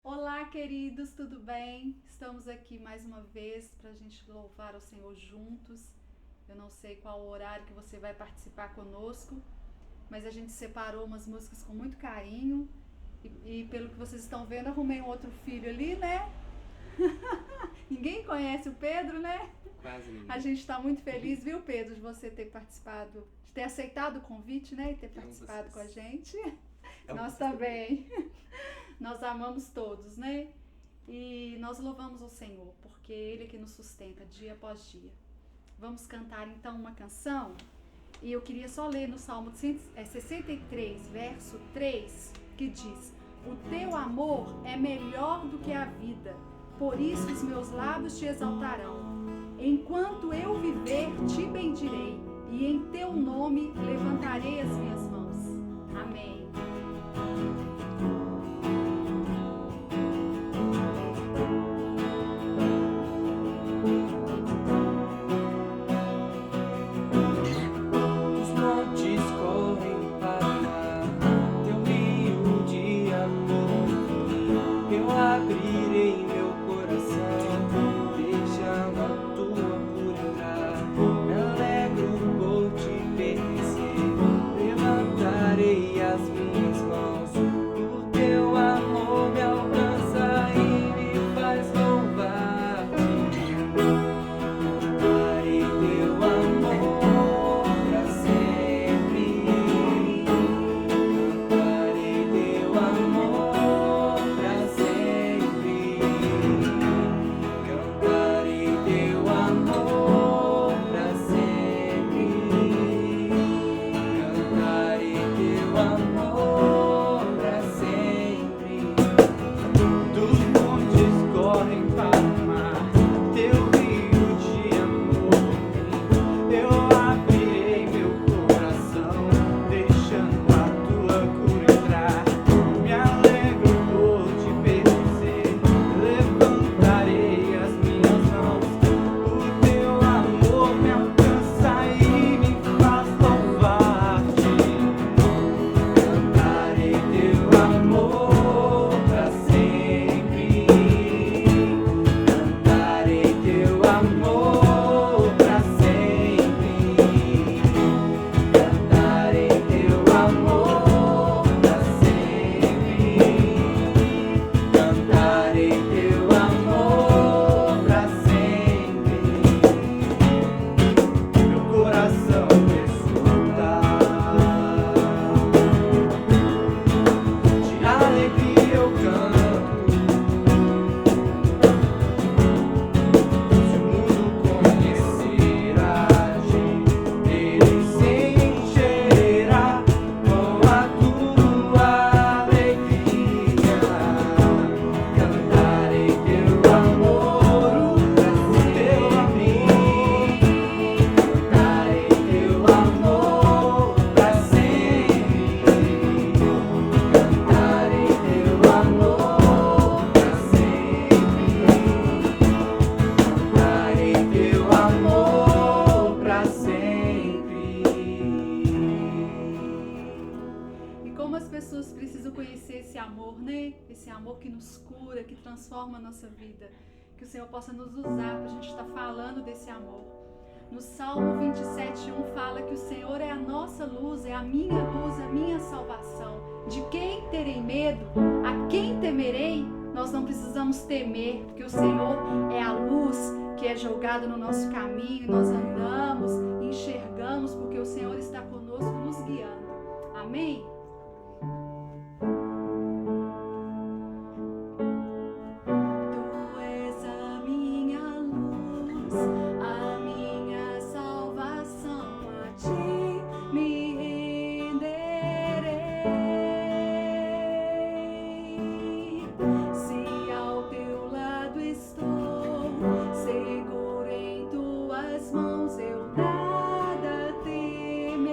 Olá, queridos, tudo bem? Estamos aqui mais uma vez para a gente louvar ao Senhor juntos. Eu não sei qual o horário que você vai participar conosco, mas a gente separou umas músicas com muito carinho e pelo que vocês estão vendo, arrumei um outro filho ali, né? Ninguém conhece o Pedro, né? Quase ninguém. A gente está muito feliz, viu, Pedro, de você ter participado, de ter aceitado o convite, né? E ter participado com a gente. Nós também. Nós amamos todos, né? E nós louvamos o Senhor, porque Ele é que nos sustenta dia após dia. Vamos cantar então uma canção. E eu queria só ler no Salmo 63, verso 3, que diz: O teu amor é melhor do que a vida, por isso os meus lábios te exaltarão. Enquanto eu viver, te bendirei, e em teu nome levantarei as minhas mãos. Amém. Os montes correm para o mar, teu rio de amor. Eu abrirei meu coração, deixando a tua por entrar. Me alegro por te pertencer, levantarei as minhas mãos. O teu amor me alcança e me faz louvar-te. Cantarei teu amor pra sempre. Cantarei teu amor pra sempre. Cantarei teu amor pra sempre. Cantarei teu amor pra sempre. Dos montes correm para o mar, teu rio de amor. Eu abrirei meu coração, deixando a tua cura entrar. Me alegro por te pertencer, levantarei as minhas mãos. O teu amor me alcança e me faz louvar-te. Cantarei teu amor pra sempre. Cantarei teu amor pra sempre. Cantarei teu amor pra sempre. Cantarei teu amor pra sempre. Meu coração exulta, de alegria eu canto. Se o mundo conhecer a gente, ele se encherá com a tua alegria. Cantarei teu amor pra sempre. Cantarei teu amor pra sempre. Cantarei teu amor pra sempre. Cantarei teu amor pra sempre. E como as pessoas precisam conhecer esse amor, né? Esse amor que nos cura, que transforma a nossa vida. Que o Senhor possa nos usar para a gente estar falando desse amor. No Salmo 27:1 fala que o Senhor é a nossa luz, é a minha salvação. De quem terei medo? A quem temerei? Nós não precisamos temer, porque o Senhor é a luz que é jogada no nosso caminho. Nós andamos, enxergamos, porque o Senhor está conosco, nos guiando. Amém? Tu és a minha luz, a minha salvação, a ti me renderei. Se ao teu lado estou, seguro em tuas mãos, eu nada temerei.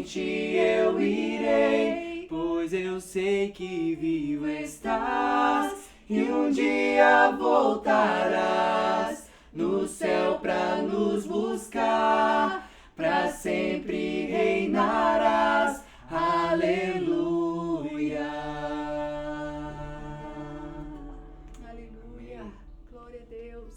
frente eu irei, pois eu sei que vivo estás e um dia voltarás no céu pra nos buscar, pra sempre reinarás. Aleluia. Aleluia. Glória a Deus.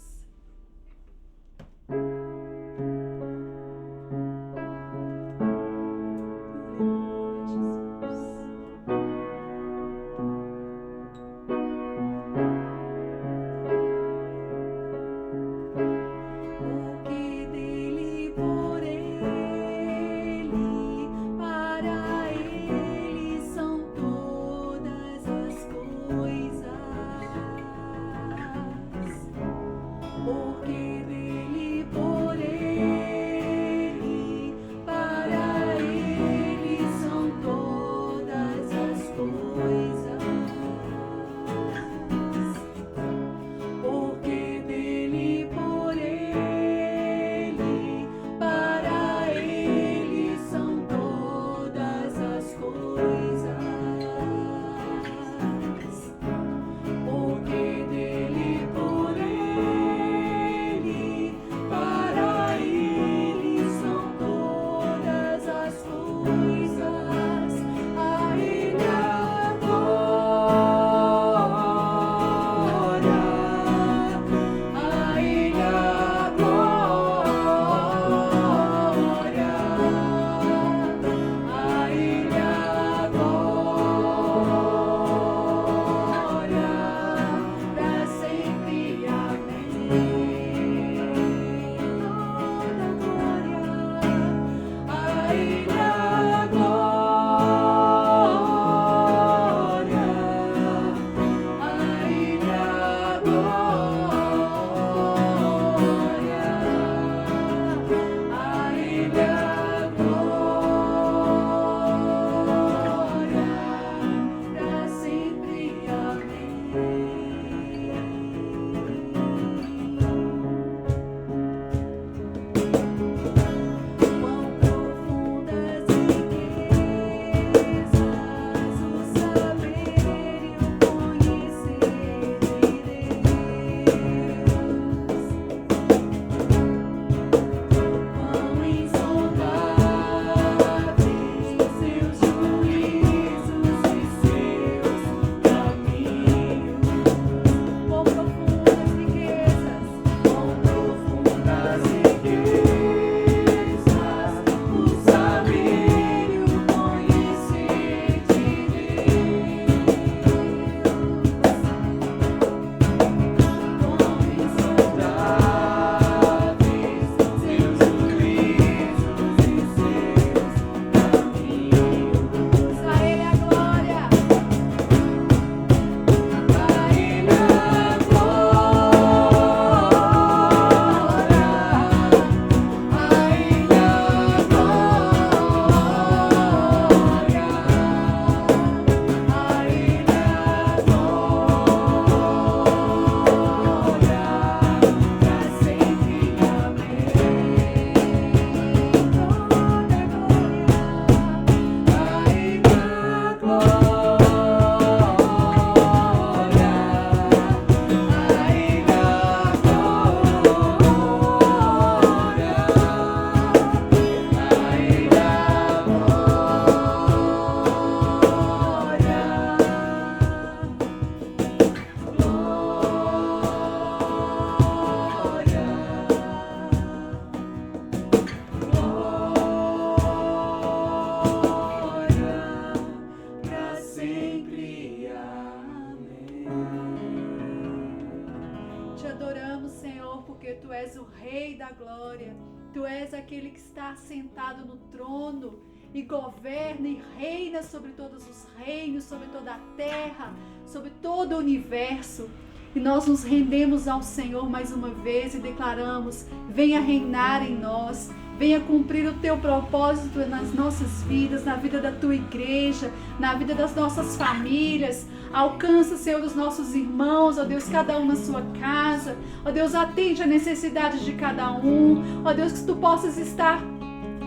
Tu és aquele que está assentado no trono e governa e reina sobre todos os reinos, sobre toda a terra, sobre todo o universo. E nós nos rendemos ao Senhor mais uma vez e declaramos: venha reinar em nós, venha cumprir o teu propósito nas nossas vidas, na vida da tua igreja, na vida das nossas famílias. Alcança, Senhor, os nossos irmãos, ó Deus, cada um na sua casa. Ó Deus, atende a necessidade de cada um. Ó Deus, que tu possas estar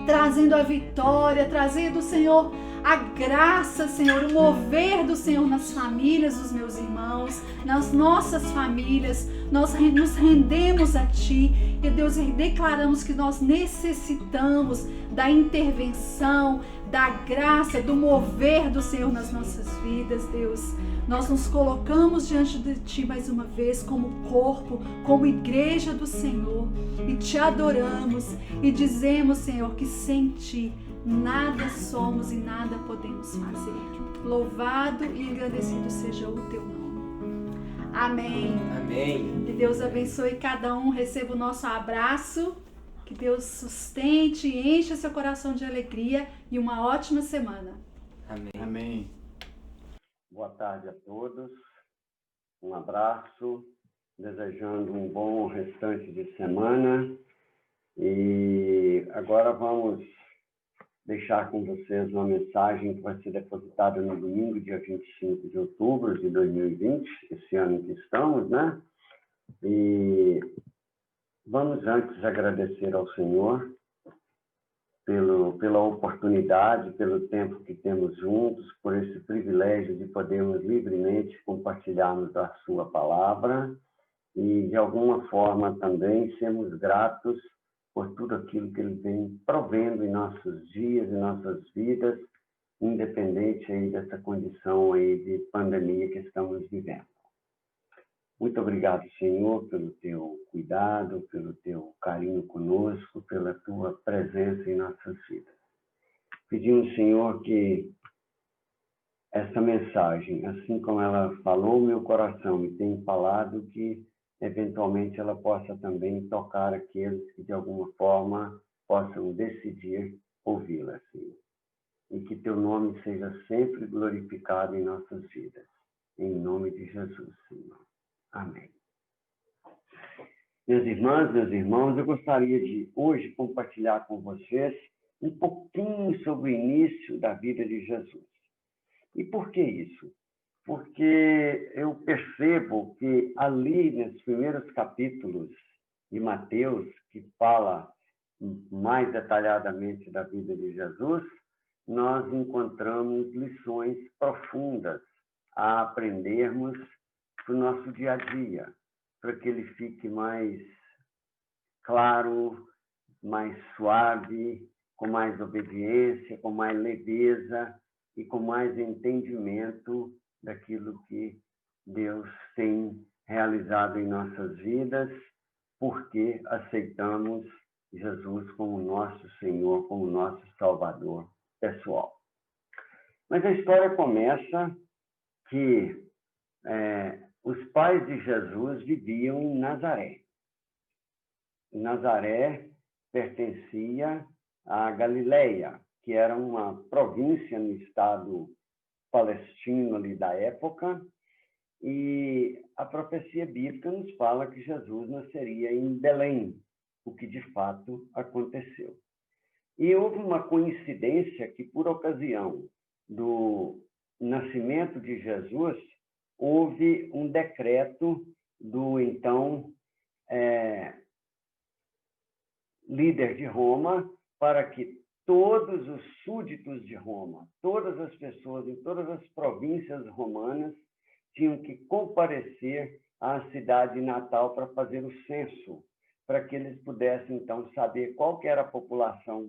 trazendo a vitória, trazendo, Senhor, a graça, Senhor, o mover do Senhor nas famílias dos meus irmãos, nas nossas famílias. Nós nos rendemos a Ti, e Deus, declaramos que nós necessitamos da intervenção, da graça, do mover do Senhor nas nossas vidas, Deus. Nós nos colocamos diante de Ti mais uma vez como corpo, como igreja do Senhor, e Te adoramos e dizemos, Senhor, que sem Ti nada somos e nada podemos fazer. Louvado e engrandecido seja o Teu nome. Amém. Amém. Que Deus abençoe cada um, receba o nosso abraço, que Deus sustente e encha seu coração de alegria e uma ótima semana. Amém. Amém. Boa tarde a todos, um abraço, desejando um bom restante de semana. E agora vamos deixar com vocês uma mensagem que vai ser depositada no domingo, dia 25 de outubro de 2020, esse ano em que estamos, né? E vamos antes agradecer ao Senhor pela oportunidade, pelo tempo que temos juntos, por esse privilégio de podermos livremente compartilharmos a sua palavra e, de alguma forma, também sermos gratos por tudo aquilo que Ele vem provendo em nossos dias, em nossas vidas, independente aí dessa condição aí de pandemia que estamos vivendo. Muito obrigado, Senhor, pelo Teu cuidado, pelo Teu carinho conosco, pela Tua presença em nossas vidas. Pedimos, Senhor, que essa mensagem, assim como ela falou meu coração e tem falado, que eventualmente ela possa também tocar aqueles que de alguma forma possam decidir ouvi-la, Senhor. E que Teu nome seja sempre glorificado em nossas vidas. Em nome de Jesus, Senhor. Amém. Minhas irmãs, meus irmãos, eu gostaria de hoje compartilhar com vocês um pouquinho sobre o início da vida de Jesus. E por que isso? Porque eu percebo que ali, nos primeiros capítulos de Mateus, que fala mais detalhadamente da vida de Jesus, nós encontramos lições profundas a aprendermos para o nosso dia a dia, para que ele fique mais claro, mais suave, com mais obediência, com mais leveza e com mais entendimento daquilo que Deus tem realizado em nossas vidas, porque aceitamos Jesus como nosso Senhor, como nosso Salvador pessoal. Mas a história começa que os pais de Jesus viviam em Nazaré. Nazaré pertencia à Galileia, que era uma província no estado palestino ali da época, e a profecia bíblica nos fala que Jesus nasceria em Belém, o que de fato aconteceu. E houve uma coincidência que, por ocasião do nascimento de Jesus, houve um decreto do então líder de Roma para que todos os súditos de Roma, todas as pessoas em todas as províncias romanas tinham que comparecer à cidade natal para fazer o censo, para que eles pudessem então saber qual que era a população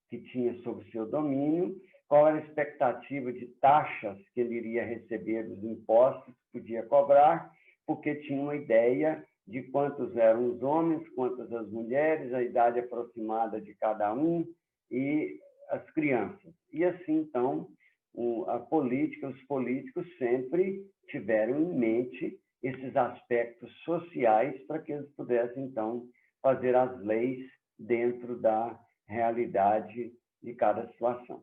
que tinha sob seu domínio, qual era a expectativa de taxas que ele iria receber dos impostos que podia cobrar, porque tinha uma ideia de quantos eram os homens, quantas as mulheres, a idade aproximada de cada um e as crianças. E assim, então, os políticos sempre tiveram em mente esses aspectos sociais para que eles pudessem, então, fazer as leis dentro da realidade de cada situação.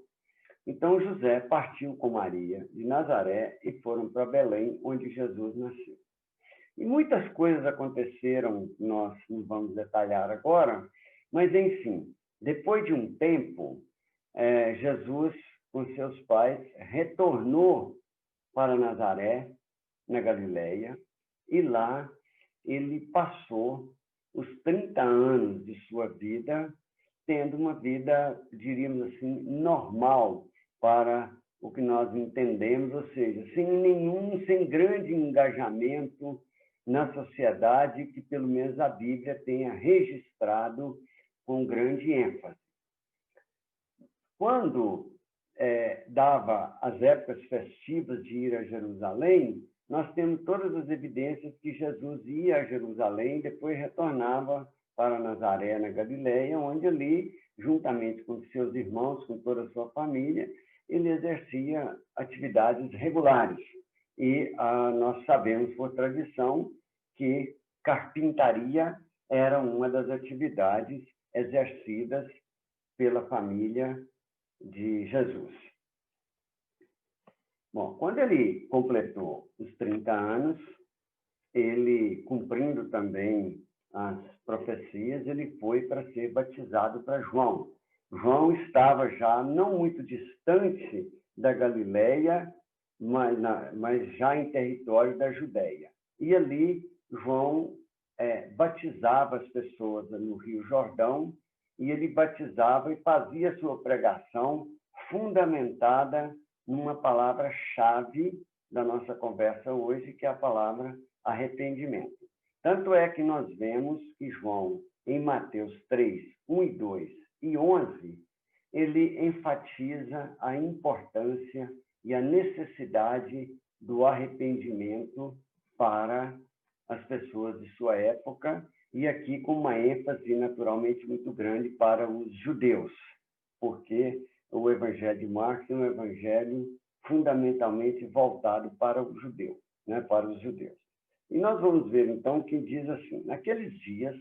Então, José partiu com Maria de Nazaré e foram para Belém, onde Jesus nasceu. E muitas coisas aconteceram, nós não vamos detalhar agora, mas, enfim, depois de um tempo, Jesus, com seus pais, retornou para Nazaré, na Galileia, e lá ele passou os 30 anos de sua vida tendo uma vida, diríamos assim, normal para o que nós entendemos, ou seja, sem grande engajamento na sociedade, que pelo menos a Bíblia tenha registrado com grande ênfase. Quando dava as épocas festivas de ir a Jerusalém, nós temos todas as evidências que Jesus ia a Jerusalém, depois retornava para Nazaré, na Galileia, onde ali, juntamente com seus irmãos, com toda a sua família, ele exercia atividades regulares. E nós sabemos, por tradição, que carpintaria era uma das atividades exercidas pela família de Jesus. Bom, quando ele completou os 30 anos, ele, cumprindo também as profecias, ele foi para ser batizado para João. João estava já não muito distante da Galileia, mas já em território da Judéia. E ali, João batizava as pessoas no Rio Jordão, e ele batizava e fazia sua pregação fundamentada numa palavra-chave da nossa conversa hoje, que é a palavra arrependimento. Tanto é que nós vemos que João, em Mateus 3, 1 e 2 e 11, ele enfatiza a importância e a necessidade do arrependimento para as pessoas de sua época, e aqui com uma ênfase naturalmente muito grande para os judeus, porque o Evangelho de Marcos é um evangelho fundamentalmente voltado para o judeu, né, para os judeus. E nós vamos ver, então, que diz assim: naqueles dias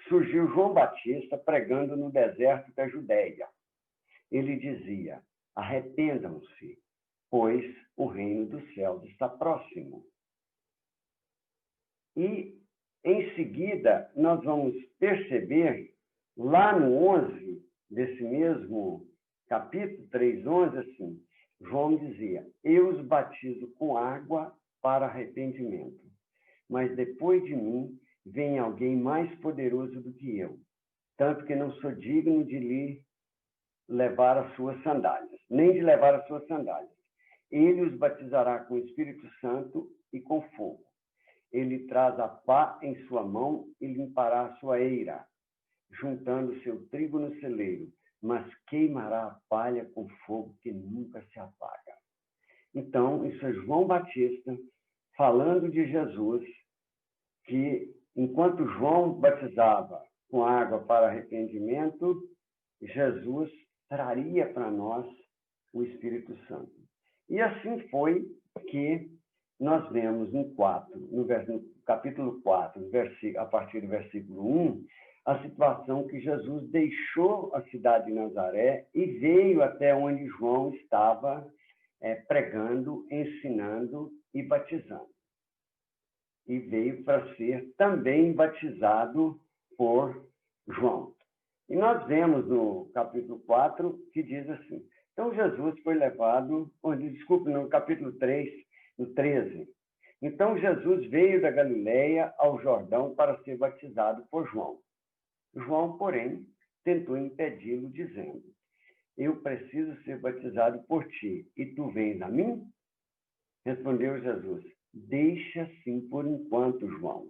surgiu João Batista pregando no deserto da Judéia. Ele dizia: arrependam-se, pois o reino dos céus está próximo. E, em seguida, nós vamos perceber, lá no 11, desse mesmo capítulo 3, 11, assim, João dizia: eu os batizo com água para arrependimento, mas depois de mim vem alguém mais poderoso do que eu, tanto que não sou digno de lhe levar as suas sandálias, nem de levar as suas sandálias. Ele os batizará com o Espírito Santo e com fogo. Ele traz a pá em sua mão e limpará a sua eira, juntando seu trigo no celeiro, mas queimará a palha com fogo que nunca se apaga. Então, isso é João Batista falando de Jesus, que enquanto João batizava com água para arrependimento, Jesus traria para nós o Espírito Santo. E assim foi que nós vemos no capítulo 4, a partir do versículo 1, a situação que Jesus deixou a cidade de Nazaré e veio até onde João estava pregando, ensinando e batizando. E veio para ser também batizado por João. E nós vemos no capítulo 4 que diz assim: então Jesus foi levado, no capítulo 3, no 13. Então Jesus veio da Galileia ao Jordão para ser batizado por João. João, porém, tentou impedi-lo, dizendo: eu preciso ser batizado por ti, e tu vens a mim? Respondeu Jesus: deixa assim por enquanto, João.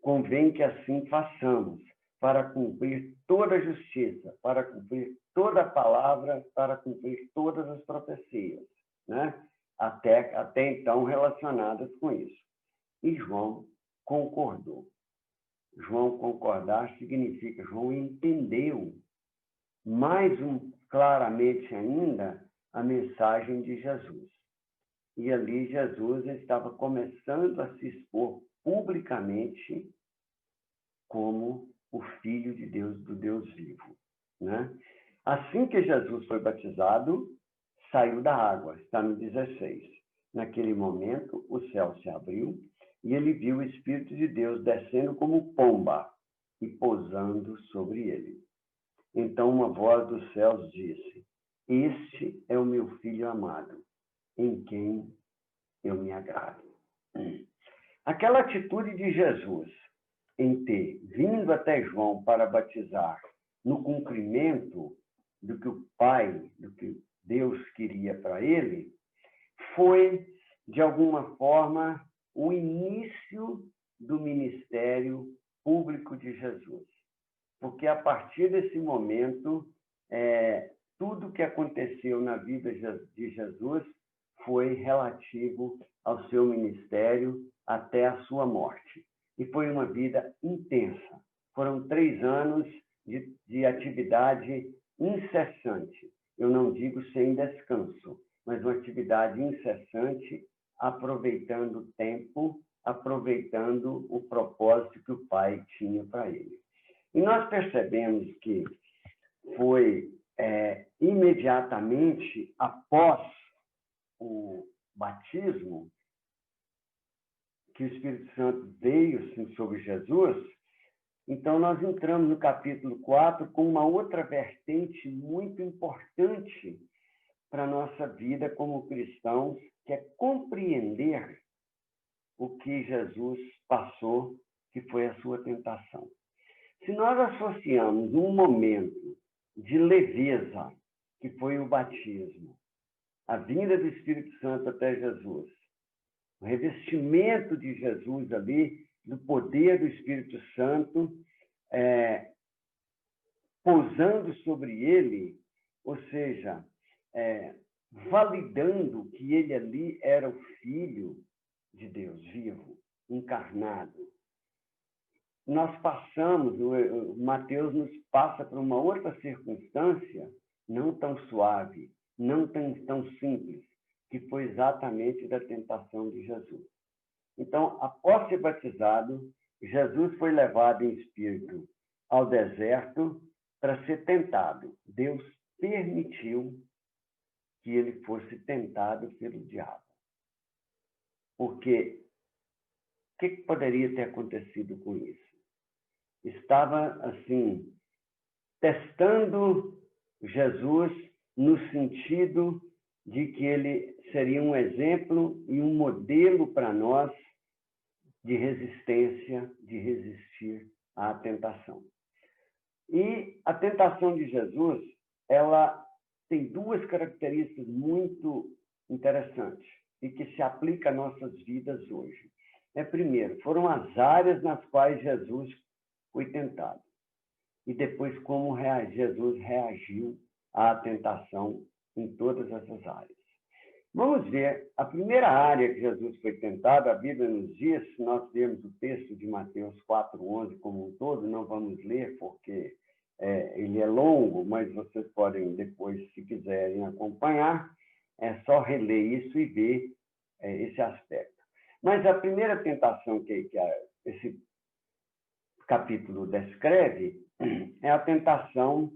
Convém que assim façamos, para cumprir toda a justiça, para cumprir toda a palavra, para cumprir todas as profecias, né? Até então relacionadas com isso. E João concordou. João concordar significa João entendeu mais claramente ainda a mensagem de Jesus. E ali Jesus estava começando a se expor publicamente como o Filho de Deus, do Deus vivo, né? Assim que Jesus foi batizado, saiu da água, está no 16. Naquele momento, o céu se abriu e ele viu o Espírito de Deus descendo como pomba e pousando sobre ele. Então uma voz dos céus disse: este é o meu Filho amado, em quem eu me agrado. Aquela atitude de Jesus em ter vindo até João para batizar no cumprimento do que o Pai, do que Deus queria para ele, foi, de alguma forma, o início do ministério público de Jesus. Porque, a partir desse momento, tudo que aconteceu na vida de Jesus foi relativo ao seu ministério até a sua morte. E foi uma vida intensa. Foram 3 anos de atividade incessante. Eu não digo sem descanso, mas uma atividade incessante, aproveitando o tempo, aproveitando o propósito que o Pai tinha para ele. E nós percebemos que foi imediatamente após o batismo que o Espírito Santo veio assim, sobre Jesus. Então, nós entramos no capítulo 4 com uma outra vertente muito importante para a nossa vida como cristãos, que é compreender o que Jesus passou, que foi a sua tentação. Se nós associamos um momento de leveza, que foi o batismo, a vinda do Espírito Santo até Jesus, o revestimento de Jesus ali, do poder do Espírito Santo, pousando sobre ele, ou seja, validando que ele ali era o Filho de Deus vivo, encarnado. Nós passamos, Mateus nos passa por uma outra circunstância, não tão suave, não tão simples, que foi exatamente da tentação de Jesus. Então, após ser batizado, Jesus foi levado em espírito ao deserto para ser tentado. Deus permitiu que ele fosse tentado pelo diabo. Porque o que poderia ter acontecido com isso? Estava, assim, testando Jesus no sentido de que ele seria um exemplo e um modelo para nós de resistência, de resistir à tentação. E a tentação de Jesus, ela tem 2 características muito interessantes e que se aplicam às nossas vidas hoje. Primeiro, foram as áreas nas quais Jesus foi tentado. E depois, como Jesus reagiu à tentação em todas essas áreas. Vamos ver, a primeira área que Jesus foi tentado, a Bíblia nos diz, se nós lermos o texto de Mateus 4:11 como um todo, não vamos ler porque ele é longo, mas vocês podem depois, se quiserem acompanhar, é só reler isso e ver esse aspecto. Mas a primeira tentação que esse capítulo descreve é a tentação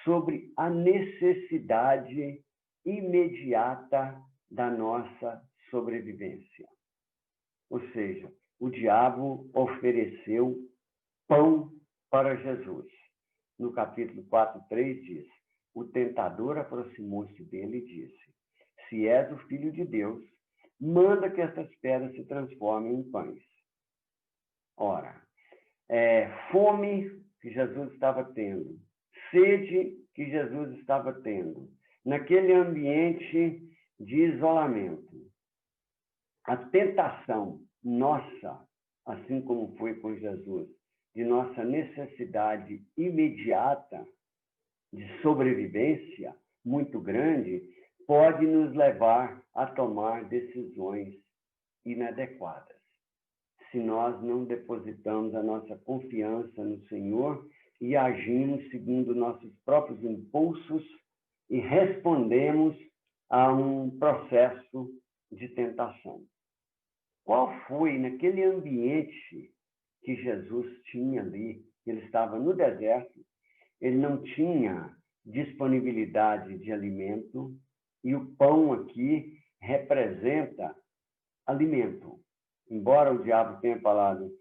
sobre a necessidade imediata da nossa sobrevivência. Ou seja, o diabo ofereceu pão para Jesus. No capítulo 4:3 diz: o tentador aproximou-se dele e disse: se és o Filho de Deus, manda que estas pedras se transformem em pães. Ora, fome que Jesus estava tendo, sede que Jesus estava tendo, naquele ambiente de isolamento. A tentação nossa, assim como foi com Jesus, de nossa necessidade imediata de sobrevivência muito grande, pode nos levar a tomar decisões inadequadas. Se nós não depositamos a nossa confiança no Senhor e agimos segundo nossos próprios impulsos e respondemos a um processo de tentação. Qual foi, naquele ambiente que Jesus tinha ali? Ele estava no deserto, ele não tinha disponibilidade de alimento, e o pão aqui representa alimento. Embora o diabo tenha falado,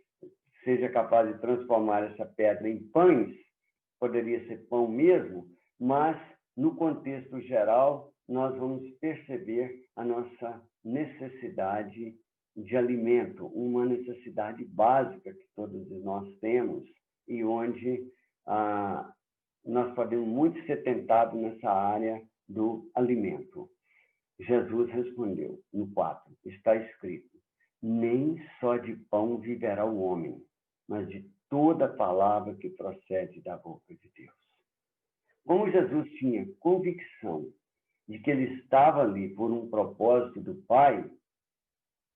seja capaz de transformar essa pedra em pães, poderia ser pão mesmo, mas no contexto geral, nós vamos perceber a nossa necessidade de alimento, uma necessidade básica que todos nós temos e onde nós podemos muito ser tentados nessa área do alimento. Jesus respondeu, no 4, está escrito, nem só de pão viverá o homem, mas de toda palavra que procede da boca de Deus. Como Jesus tinha convicção de que ele estava ali por um propósito do Pai,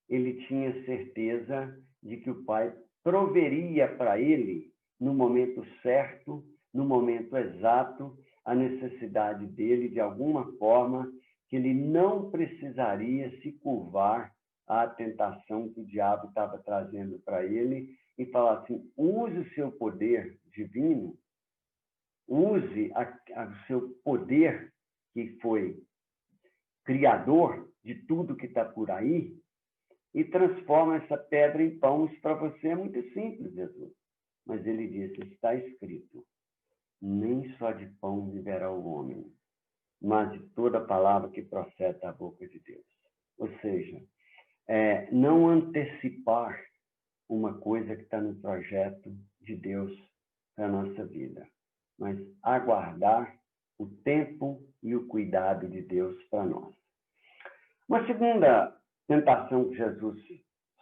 ele tinha certeza de que o Pai proveria para ele, no momento certo, no momento exato, a necessidade dele, de alguma forma, que ele não precisaria se curvar à tentação que o diabo estava trazendo para ele e falar assim, use o seu poder divino, use o seu poder que foi criador de tudo que está por aí e transforma essa pedra em pães para você. É muito simples, Jesus. Mas ele disse, está escrito, nem só de pão viverá o homem, mas de toda palavra que procede da boca de Deus. Ou seja, não antecipar uma coisa que está no projeto de Deus para a nossa vida, mas aguardar o tempo e o cuidado de Deus para nós. Uma segunda tentação que Jesus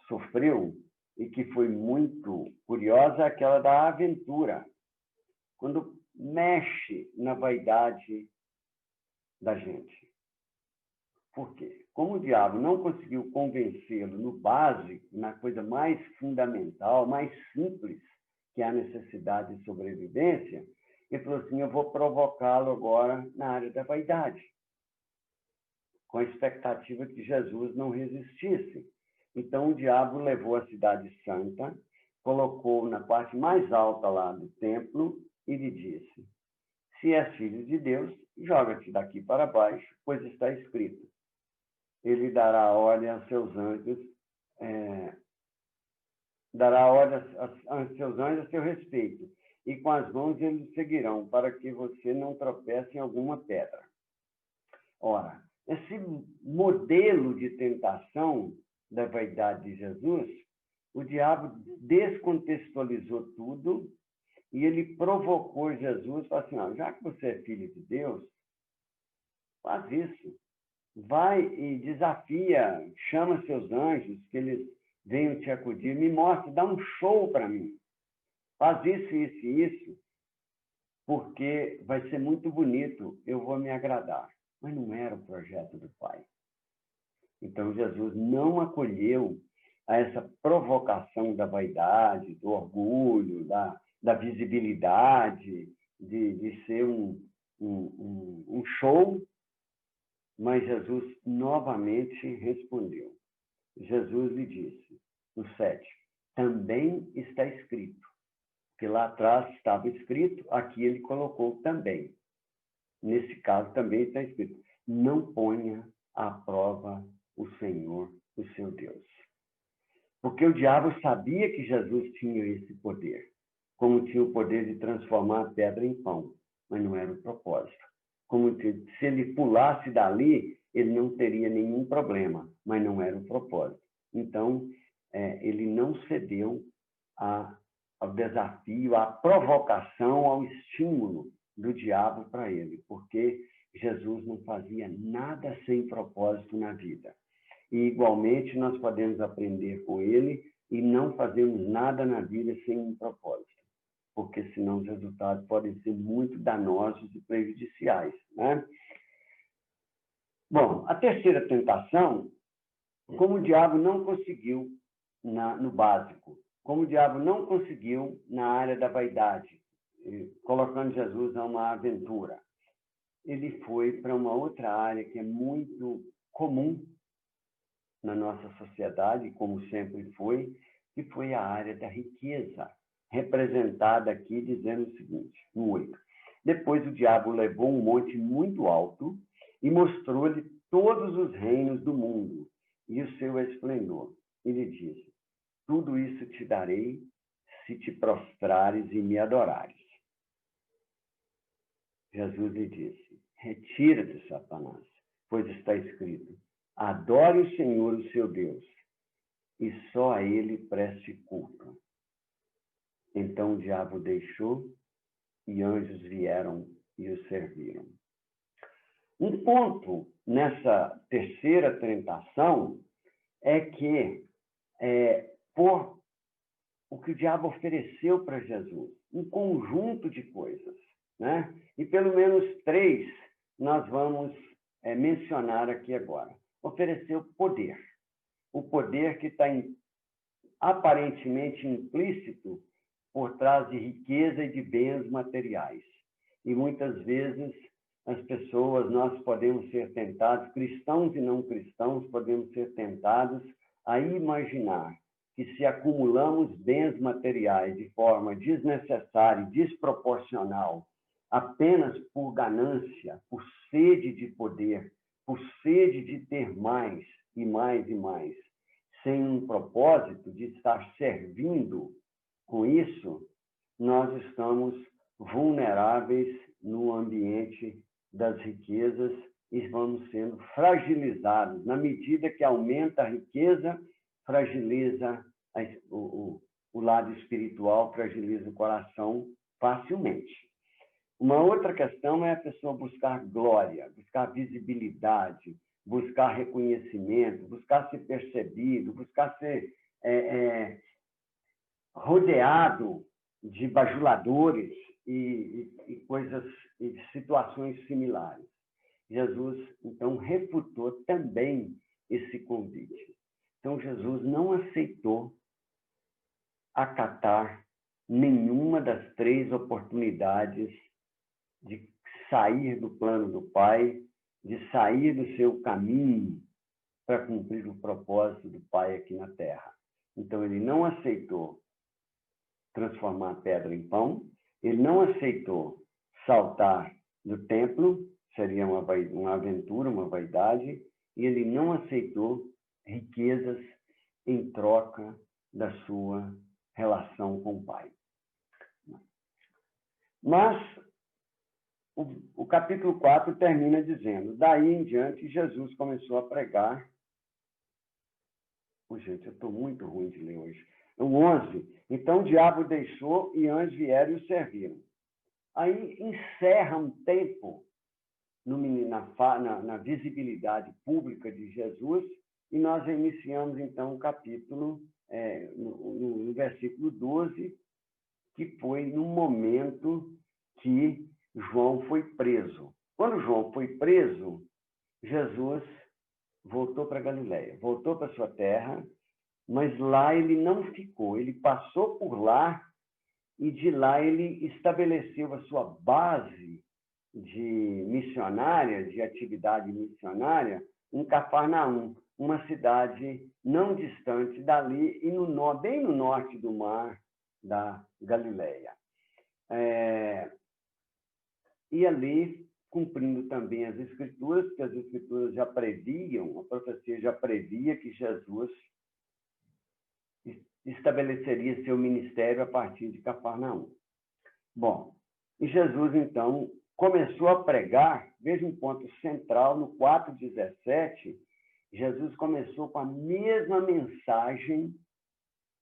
sofreu e que foi muito curiosa é aquela da aventura, quando mexe na vaidade da gente. Por quê? Como o diabo não conseguiu convencê-lo no básico, na coisa mais fundamental, mais simples, que é a necessidade de sobrevivência, ele falou assim, eu vou provocá-lo agora na área da vaidade, com a expectativa que Jesus não resistisse. Então o diabo levou a cidade santa, colocou na parte mais alta lá do templo e lhe disse, se és filho de Deus, joga-te daqui para baixo, pois está escrito, ele dará ordem aos seus anjos, a seu respeito, e com as mãos eles seguirão, para que você não tropece em alguma pedra. Ora, esse modelo de tentação da vaidade de Jesus, o diabo descontextualizou tudo e ele provocou Jesus, falou assim, já que você é filho de Deus, faz isso. Vai e desafia, chama seus anjos, que eles venham te acudir, me mostra, dá um show para mim. Faz isso, isso e isso, porque vai ser muito bonito, eu vou me agradar. Mas não era o projeto do Pai. Então, Jesus não acolheu a essa provocação da vaidade, do orgulho, da visibilidade, de ser um show, mas Jesus novamente respondeu. Jesus lhe disse, no 7, também está escrito, que lá atrás estava escrito, aqui ele colocou também. Nesse caso também está escrito, não ponha à prova o Senhor, o seu Deus. Porque o diabo sabia que Jesus tinha esse poder, como tinha o poder de transformar a pedra em pão, mas não era o propósito. Como se ele pulasse dali, ele não teria nenhum problema, mas não era o propósito. Então, ele não cedeu ao desafio, à provocação, ao estímulo do diabo para ele, porque Jesus não fazia nada sem propósito na vida. E, igualmente, nós podemos aprender com ele e não fazermos nada na vida sem um propósito, porque senão os resultados podem ser muito danosos e prejudiciais, né? Bom, a terceira tentação, como o diabo não conseguiu no básico, como o diabo não conseguiu na área da vaidade, colocando Jesus a uma aventura, ele foi para uma outra área que é muito comum na nossa sociedade, como sempre foi, que foi a área da riqueza, representada aqui dizendo o seguinte, no 8. Depois o diabo levou um monte muito alto e mostrou-lhe todos os reinos do mundo e o seu esplendor. E lhe disse, tudo isso te darei se te prostrares e me adorares. Jesus lhe disse, retira-te, Satanás, pois está escrito, adore o Senhor, o seu Deus, e só a ele preste culto. Então o diabo deixou e anjos vieram e o serviram. Um ponto nessa terceira tentação é que, por o que o diabo ofereceu para Jesus, um conjunto de coisas, né? E pelo menos 3 nós vamos mencionar aqui agora. Ofereceu poder. O poder que está aparentemente implícito por trás de riqueza e de bens materiais. E muitas vezes as pessoas, nós podemos ser tentados, cristãos e não cristãos, podemos ser tentados a imaginar que se acumulamos bens materiais de forma desnecessária e desproporcional, apenas por ganância, por sede de poder, por sede de ter mais e mais e mais, sem um propósito de estar servindo com isso, nós estamos vulneráveis no ambiente das riquezas e vamos sendo fragilizados. Na medida que aumenta a riqueza, fragiliza o lado espiritual, fragiliza o coração facilmente. Uma outra questão é a pessoa buscar glória, buscar visibilidade, buscar reconhecimento, buscar ser percebido, buscar ser rodeado de bajuladores e coisas e situações similares. Jesus, então, refutou também esse convite. Então, Jesus não aceitou acatar nenhuma das 3 oportunidades de sair do plano do Pai, de sair do seu caminho para cumprir o propósito do Pai aqui na Terra. Então, ele não aceitou transformar a pedra em pão, ele não aceitou saltar do templo, seria uma aventura, uma vaidade, e ele não aceitou riquezas em troca da sua relação com o Pai. Mas o capítulo 4 termina dizendo, daí em diante Jesus começou a pregar. Gente, eu estou muito ruim de ler hoje. O 11, então o diabo deixou e anjos vieram e o serviram. Aí encerra um tempo na visibilidade pública de Jesus e nós iniciamos então o capítulo no versículo 12, que foi no momento que João foi preso. Quando João foi preso, Jesus voltou para Galileia, voltou para sua terra, mas lá ele não ficou, ele passou por lá e de lá ele estabeleceu a sua base de missionária, de atividade missionária, em Cafarnaum, uma cidade não distante dali e bem no norte do mar da Galileia. E ali, cumprindo também as Escrituras, porque as Escrituras já previam, a profecia já previa que Jesus estabeleceria seu ministério a partir de Cafarnaum. Bom, e Jesus, então, começou a pregar, veja um ponto central, no 4,17, Jesus começou com a mesma mensagem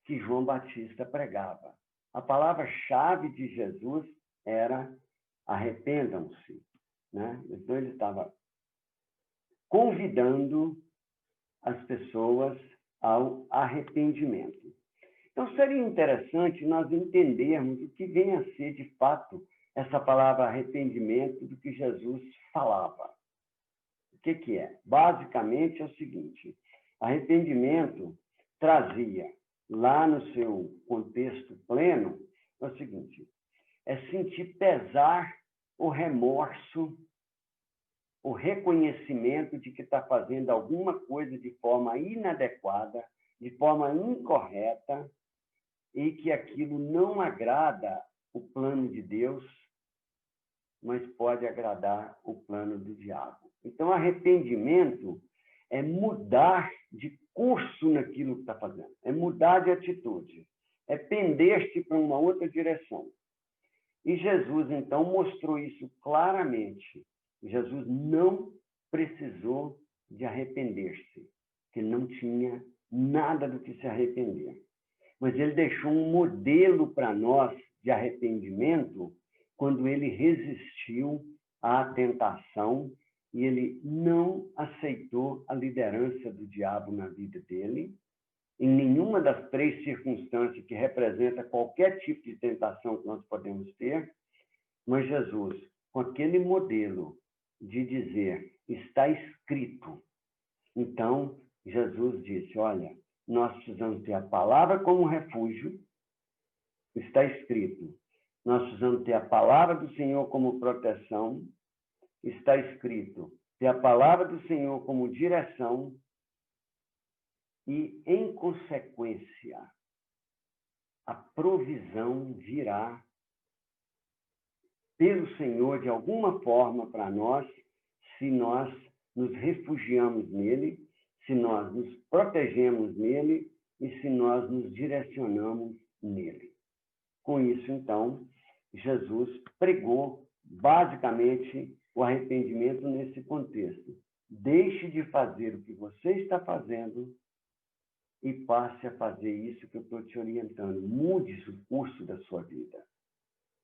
que João Batista pregava. A palavra-chave de Jesus era arrependam-se, né? Então, ele estava convidando as pessoas ao arrependimento. Então, seria interessante nós entendermos o que vem a ser, de fato, essa palavra arrependimento do que Jesus falava. O que é? Basicamente é o seguinte, arrependimento trazia, lá no seu contexto pleno, é o seguinte, é sentir pesar, o remorso, o reconhecimento de que está fazendo alguma coisa de forma inadequada, de forma incorreta, e que aquilo não agrada o plano de Deus, mas pode agradar o plano do diabo. Então, arrependimento é mudar de curso naquilo que está fazendo, é mudar de atitude, é pender-se para uma outra direção. E Jesus, então, mostrou isso claramente. Jesus não precisou de arrepender-se, que não tinha nada do que se arrepender. Mas ele deixou um modelo para nós de arrependimento quando ele resistiu à tentação e ele não aceitou a liderança do diabo na vida dele, em nenhuma das 3 circunstâncias que representa qualquer tipo de tentação que nós podemos ter, mas Jesus, com aquele modelo de dizer, está escrito. Então, Jesus disse, olha, nós precisamos ter a palavra como refúgio, está escrito. Nós precisamos ter a palavra do Senhor como proteção, está escrito. Ter a palavra do Senhor como direção e, em consequência, a provisão virá pelo Senhor de alguma forma para nós, se nós nos refugiamos nele, se nós nos protegemos nele e se nós nos direcionamos nele. Com isso, então, Jesus pregou basicamente o arrependimento nesse contexto. Deixe de fazer o que você está fazendo e passe a fazer isso que eu estou te orientando. Mude o curso da sua vida.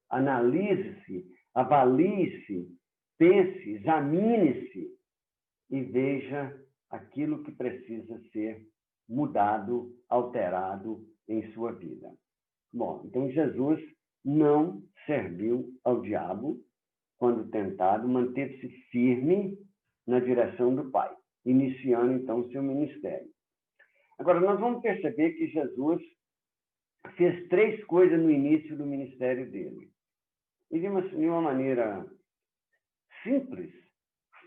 Analise-se, avalie-se, pense, examine-se e veja aquilo que precisa ser mudado, alterado em sua vida. Bom, então Jesus não serviu ao diabo quando tentado, manteve-se firme na direção do Pai, iniciando então o seu ministério. Agora, nós vamos perceber que Jesus fez 3 coisas no início do ministério dele. E de uma maneira simples,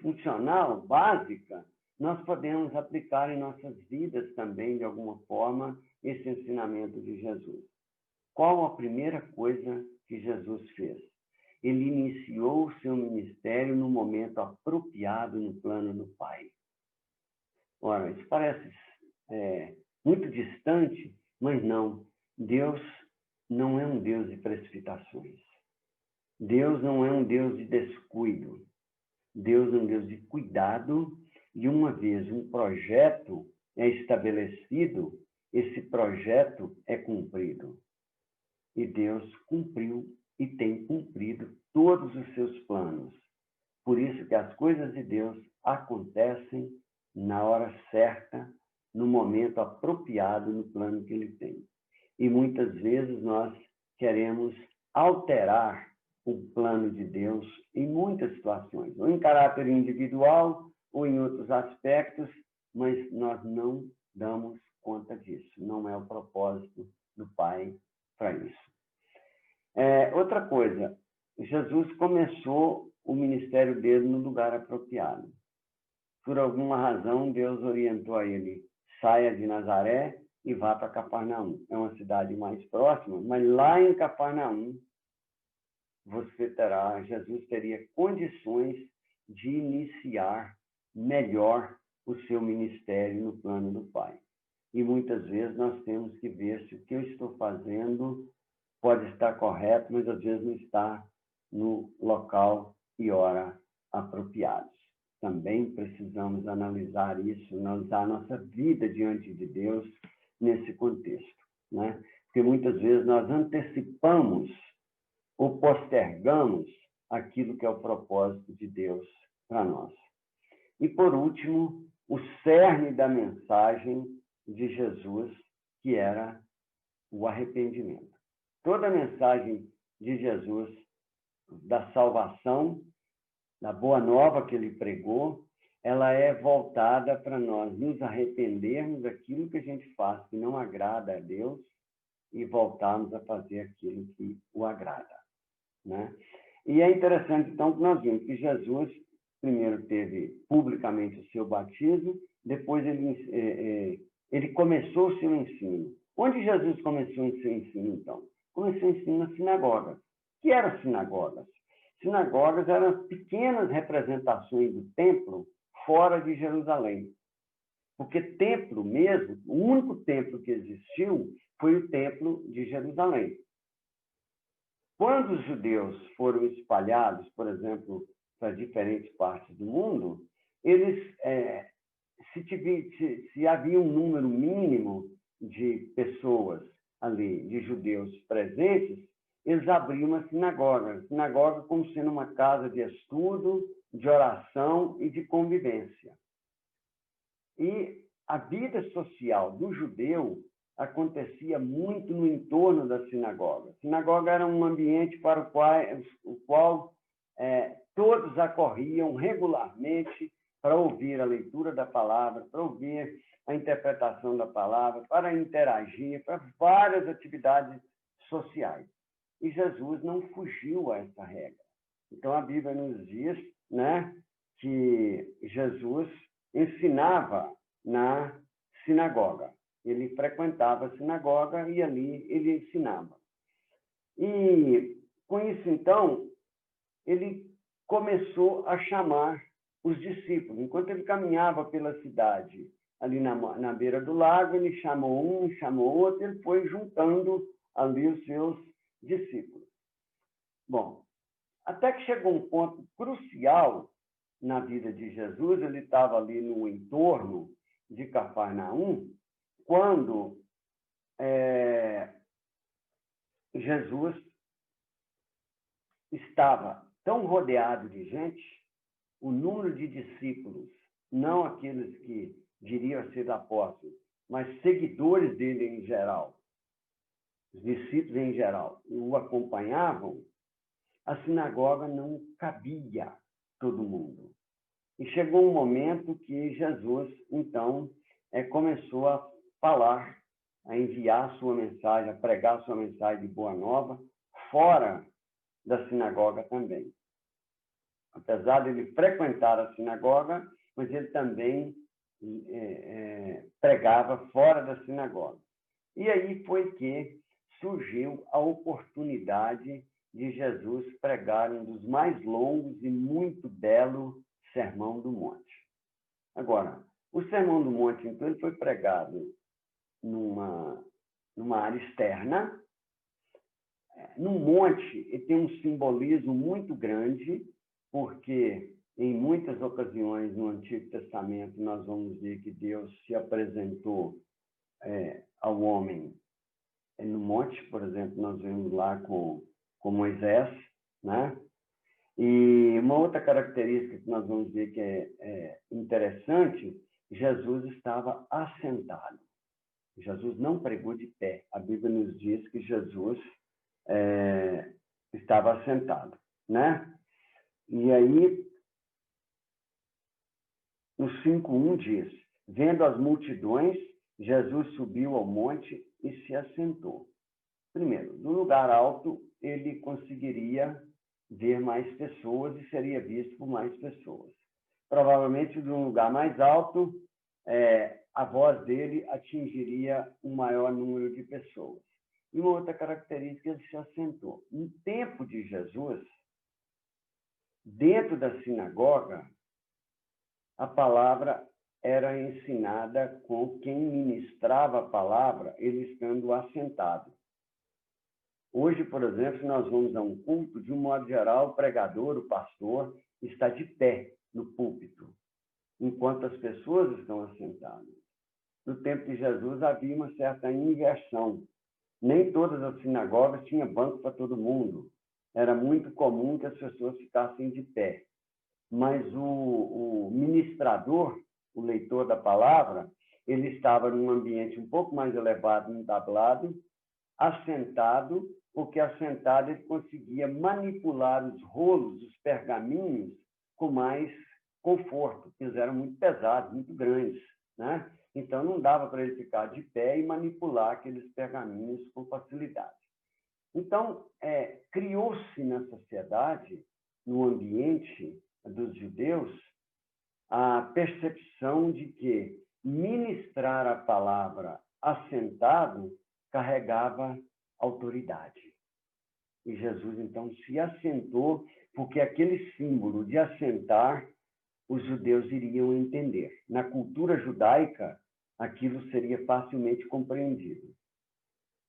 funcional, básica, nós podemos aplicar em nossas vidas também, de alguma forma, esse ensinamento de Jesus. Qual a primeira coisa que Jesus fez? Ele iniciou o seu ministério no momento apropriado no plano do Pai. Ora, isso parece muito distante, mas não. Deus não é um Deus de precipitações. Deus não é um Deus de descuido. Deus é um Deus de cuidado. E uma vez um projeto é estabelecido, esse projeto é cumprido. E Deus cumpriu e tem cumprido todos os seus planos. Por isso que as coisas de Deus acontecem na hora certa, no momento apropriado, no plano que Ele tem. E muitas vezes nós queremos alterar o plano de Deus em muitas situações, ou em caráter individual, ou em outros aspectos, mas nós não damos conta disso. Não é o propósito do Pai para isso. Outra coisa, Jesus começou o ministério dele no lugar apropriado. Por alguma razão, Deus orientou a ele, saia de Nazaré e vá para Cafarnaum. É uma cidade mais próxima, mas lá em Cafarnaum, Jesus teria condições de iniciar melhor o seu ministério no plano do Pai. E muitas vezes nós temos que ver se o que eu estou fazendo pode estar correto, mas às vezes não está no local e hora apropriados. Também precisamos analisar isso, analisar a nossa vida diante de Deus nesse contexto, né? Porque muitas vezes nós antecipamos ou postergamos aquilo que é o propósito de Deus para nós. E, por último, o cerne da mensagem de Jesus, que era o arrependimento. Toda a mensagem de Jesus, da salvação, da boa nova que ele pregou, ela é voltada para nós nos arrependermos daquilo que a gente faz que não agrada a Deus e voltarmos a fazer aquilo que o agrada, né? E é interessante, então, que nós vimos que Jesus primeiro teve publicamente o seu batismo, depois ele começou o seu ensino. Onde Jesus começou o seu ensino, então? Começou o ensino nas sinagogas. O que eram sinagogas? Sinagogas eram pequenas representações do templo fora de Jerusalém. Porque templo mesmo, o único templo que existiu foi o templo de Jerusalém. Quando os judeus foram espalhados, por exemplo, para diferentes partes do mundo, eles, se havia um número mínimo de pessoas ali, de judeus presentes, eles abriam uma sinagoga. Sinagoga como sendo uma casa de estudo, de oração e de convivência. E a vida social do judeu acontecia muito no entorno da sinagoga. A sinagoga era um ambiente para o qual todos acorriam regularmente para ouvir a leitura da palavra, para ouvir a interpretação da palavra, para interagir, para várias atividades sociais. E Jesus não fugiu a essa regra. Então, a Bíblia nos diz, né, que Jesus ensinava na sinagoga. Ele frequentava a sinagoga e ali ele ensinava. E, com isso, então, ele começou a chamar os discípulos. Enquanto ele caminhava pela cidade, ali na beira do lago, ele chamou um, chamou outro, ele foi juntando ali os seus discípulos. Bom, até que chegou um ponto crucial na vida de Jesus, ele estava ali no entorno de Cafarnaum, quando Jesus estava tão rodeado de gente, o número de discípulos, não aqueles que diriam ser apóstolos, mas seguidores dele em geral, os discípulos em geral, o acompanhavam, a sinagoga não cabia todo mundo. E chegou um momento que Jesus, então, começou a falar, a enviar a sua mensagem, a pregar a sua mensagem de boa nova, fora da sinagoga também. Apesar de ele frequentar a sinagoga, mas ele também pregava fora da sinagoga. E aí foi que surgiu a oportunidade de Jesus pregar um dos mais longos e muito belo Sermão do Monte. Agora, o Sermão do Monte, então, ele foi pregado numa área externa. No monte, ele tem um simbolismo muito grande, porque em muitas ocasiões no Antigo Testamento nós vamos ver que Deus se apresentou ao homem no monte. Por exemplo, nós vemos lá com Moisés, né? E uma outra característica que nós vamos ver que é interessante, Jesus estava assentado. Jesus não pregou de pé. A Bíblia nos diz que Jesus estava assentado, né? E aí, no 5:1 diz: vendo as multidões, Jesus subiu ao monte e se assentou. Primeiro, no lugar alto, ele conseguiria ver mais pessoas e seria visto por mais pessoas. Provavelmente, de um lugar mais alto, a voz dele atingiria um maior número de pessoas. E uma outra característica, ele se assentou. No tempo de Jesus, dentro da sinagoga, a palavra era ensinada com quem ministrava a palavra, ele estando assentado. Hoje, por exemplo, se nós vamos a um culto, de um modo geral, o pregador, o pastor, está de pé no púlpito, enquanto as pessoas estão assentadas. No tempo de Jesus havia uma certa inversão. Nem todas as sinagogas tinham banco para todo mundo. Era muito comum que as pessoas ficassem de pé. Mas o ministrador, o leitor da palavra, ele estava num ambiente um pouco mais elevado, entablado, assentado, porque assentado ele conseguia manipular os rolos, os pergaminhos, com mais conforto, porque eles eram muito pesados, muito grandes, né? Então, não dava para ele ficar de pé e manipular aqueles pergaminhos com facilidade. Então, criou-se na sociedade, no ambiente dos judeus, a percepção de que ministrar a palavra assentado carregava autoridade. E Jesus, então, se assentou, porque aquele símbolo de assentar, os judeus iriam entender. Na cultura judaica, aquilo seria facilmente compreendido.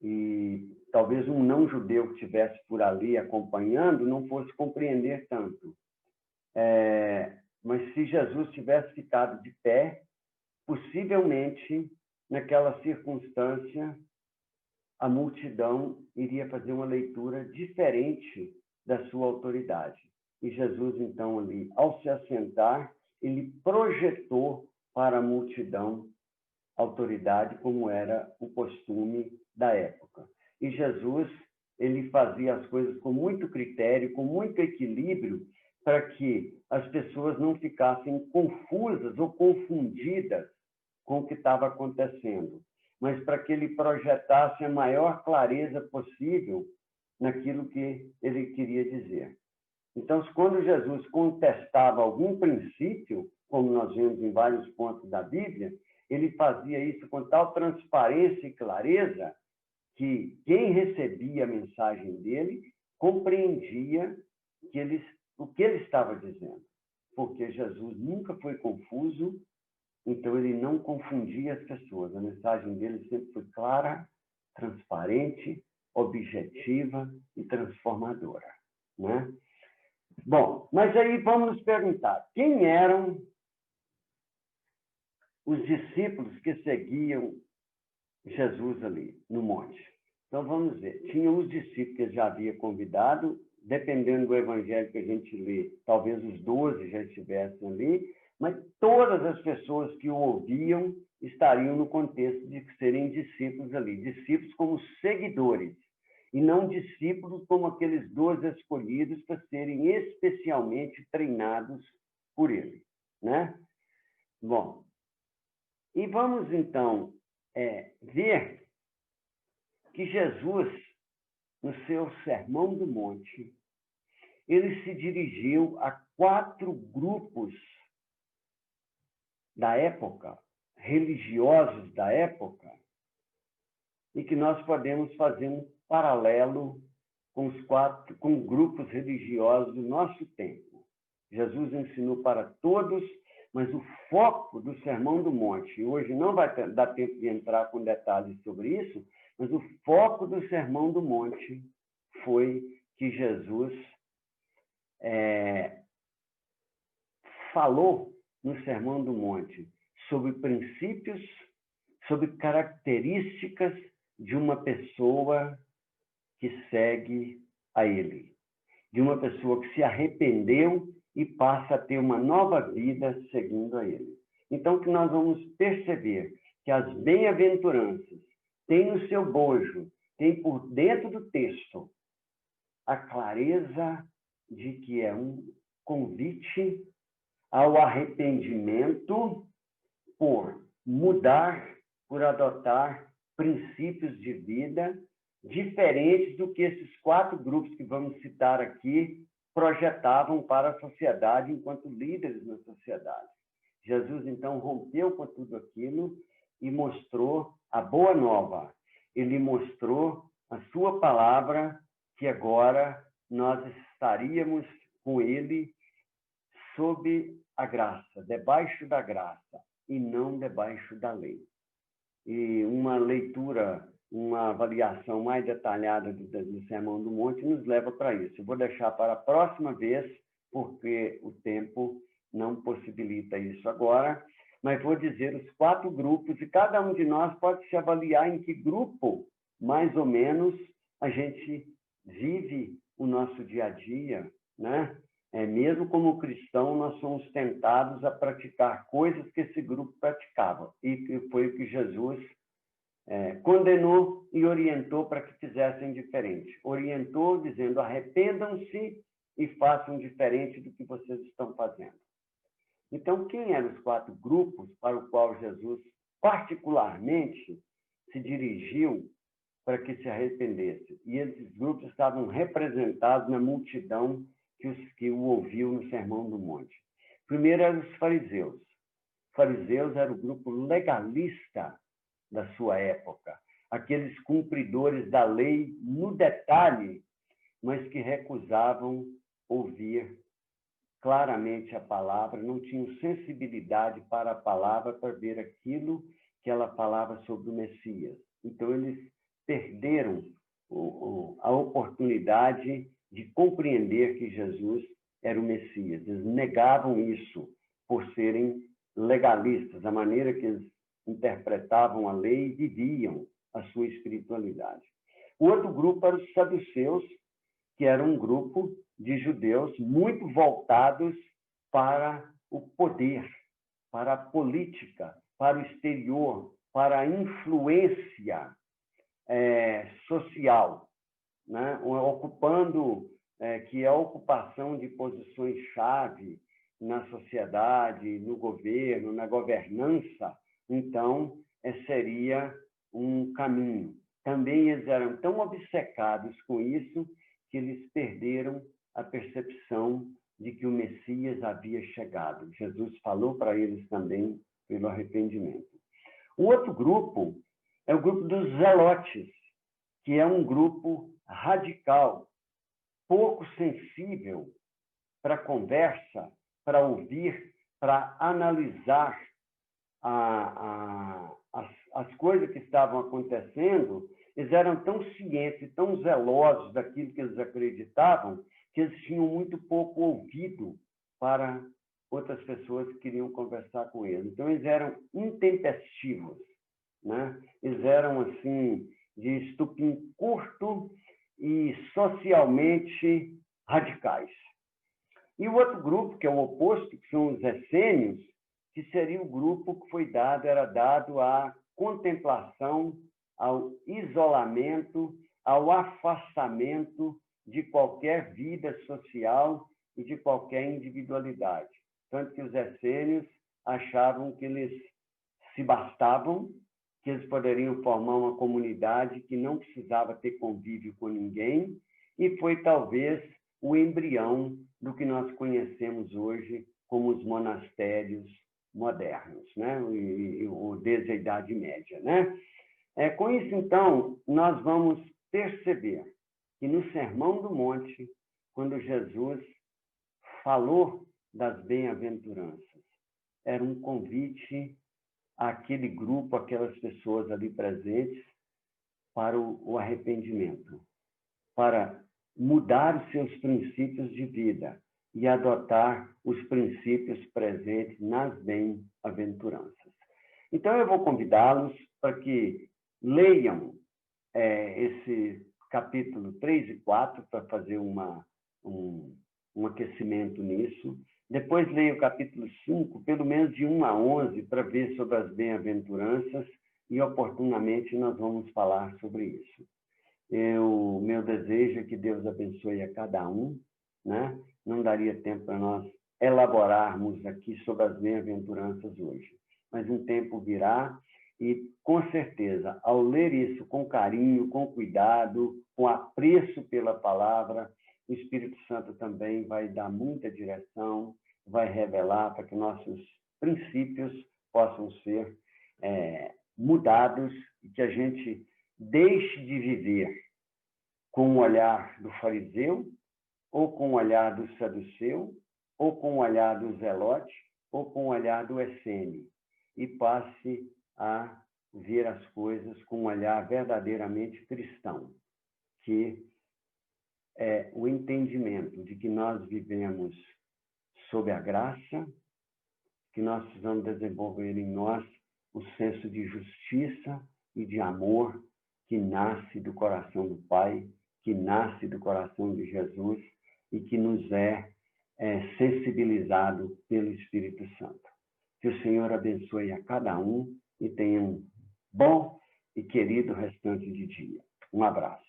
E talvez um não-judeu que estivesse por ali acompanhando não fosse compreender tanto. Mas se Jesus tivesse ficado de pé, possivelmente, naquela circunstância, a multidão iria fazer uma leitura diferente da sua autoridade. E Jesus, então, ali, ao se assentar, ele projetou para a multidão autoridade, como era o costume da época. E Jesus, ele fazia as coisas com muito critério, com muito equilíbrio, para que as pessoas não ficassem confusas ou confundidas com o que estava acontecendo, mas para que ele projetasse a maior clareza possível naquilo que ele queria dizer. Então, quando Jesus contestava algum princípio, como nós vemos em vários pontos da Bíblia, ele fazia isso com tal transparência e clareza que quem recebia a mensagem dele compreendia o que ele estava dizendo, porque Jesus nunca foi confuso, então ele não confundia as pessoas. A mensagem dele sempre foi clara, transparente, objetiva e transformadora, né? Bom, mas aí vamos nos perguntar, quem eram os discípulos que seguiam Jesus ali no monte? Então vamos ver, tinham os discípulos que ele já havia convidado, dependendo do evangelho que a gente lê, talvez os 12 já estivessem ali, mas todas as pessoas que o ouviam estariam no contexto de serem discípulos ali, discípulos como seguidores, e não discípulos como aqueles 12 escolhidos para serem especialmente treinados por ele, né? Bom, e vamos então ver que Jesus, no seu Sermão do Monte, ele se dirigiu a 4 grupos da época, religiosos da época, e que nós podemos fazer um paralelo com grupos religiosos do nosso tempo. Jesus ensinou para todos, mas o foco do Sermão do Monte, hoje não vai dar tempo de entrar com detalhes sobre isso, mas o foco do Sermão do Monte foi que Jesus falou no Sermão do Monte sobre princípios, sobre características de uma pessoa que segue a ele, de uma pessoa que se arrependeu e passa a ter uma nova vida seguindo a ele. Então, que nós vamos perceber que as bem-aventuranças têm no seu bojo, tem por dentro do texto, a clareza de que é um convite ao arrependimento por mudar, por adotar princípios de vida diferentes do que esses 4 grupos que vamos citar aqui projetavam para a sociedade enquanto líderes na sociedade. Jesus, então, rompeu com tudo aquilo e mostrou a boa nova. Ele mostrou a sua palavra, que agora nós estaríamos com ele sob a graça, debaixo da graça, e não debaixo da lei. E uma leitura, uma avaliação mais detalhada do Sermão do Monte nos leva para isso. Eu vou deixar para a próxima vez, porque o tempo não possibilita isso agora, mas vou dizer os 4 grupos, e cada um de nós pode se avaliar em que grupo, mais ou menos, a gente vive o nosso dia a dia, né? Mesmo como cristão, nós somos tentados a praticar coisas que esse grupo praticava. E foi o que Jesus condenou e orientou para que fizessem diferente. Orientou dizendo, arrependam-se e façam diferente do que vocês estão fazendo. Então, quem eram os 4 grupos para o qual Jesus particularmente se dirigiu para que se arrependesse? E esses grupos estavam representados na multidão que o ouviu no Sermão do Monte. Primeiro eram os fariseus. Os fariseus eram o grupo legalista da sua época, aqueles cumpridores da lei no detalhe, mas que recusavam ouvir claramente a palavra, não tinham sensibilidade para a palavra, para ver aquilo que ela falava sobre o Messias. Então, eles perderam a oportunidade de compreender que Jesus era o Messias. Eles negavam isso por serem legalistas, a maneira que eles interpretavam a lei e viviam a sua espiritualidade. O outro grupo era os saduceus, que era um grupo de judeus muito voltados para o poder, para a política, para o exterior, para a influência social, né? Ocupando, que é a ocupação de posições-chave na sociedade, no governo, na governança. Então, seria um caminho. Também eles eram tão obcecados com isso que eles perderam a percepção de que o Messias havia chegado. Jesus falou para eles também pelo arrependimento. O outro grupo é o grupo dos zelotes, que é um grupo radical, pouco sensível para conversa, para ouvir, para analisar as coisas que estavam acontecendo. Eles eram tão cientes e tão zelosos daquilo que eles acreditavam que eles tinham muito pouco ouvido para outras pessoas que queriam conversar com eles. Então, eles eram intempestivos, né? Eles eram, assim, de estupim curto e socialmente radicais. E o outro grupo, que é o oposto, que são os essênios, que seria o grupo que era dado à contemplação, ao isolamento, ao afastamento de qualquer vida social e de qualquer individualidade. Tanto que os essênios achavam que eles se bastavam, que eles poderiam formar uma comunidade que não precisava ter convívio com ninguém, e foi talvez o embrião do que nós conhecemos hoje como os monastérios modernos, né? Desde a Idade Média, né? Com isso, então, nós vamos perceber que no Sermão do Monte, quando Jesus falou das bem-aventuranças, era um convite àquele grupo, aquelas pessoas ali presentes, para o arrependimento, para mudar os seus princípios de vida e adotar os princípios presentes nas bem-aventuranças. Então, eu vou convidá-los para que leiam esse capítulo 3 e 4 para fazer um aquecimento nisso. Depois leia o capítulo 5, pelo menos de 1 a 11, para ver sobre as bem-aventuranças, e oportunamente nós vamos falar sobre isso. Meu desejo é que Deus abençoe a cada um, né? Não daria tempo para nós elaborarmos aqui sobre as bem-aventuranças hoje, mas um tempo virá e, com certeza, ao ler isso com carinho, com cuidado, com apreço pela palavra, o Espírito Santo também vai dar muita direção, vai revelar para que nossos princípios possam ser mudados e que a gente deixe de viver com o olhar do fariseu, ou com o olhar do saduceu, ou com o olhar do zelote, ou com o olhar do essênio, e passe a ver as coisas com um olhar verdadeiramente cristão, que é o entendimento de que nós vivemos sob a graça, que nós precisamos desenvolver em nós o senso de justiça e de amor que nasce do coração do Pai, que nasce do coração de Jesus e que nos é sensibilizado pelo Espírito Santo. Que o Senhor abençoe a cada um e tenha um bom e querido restante de dia. Um abraço.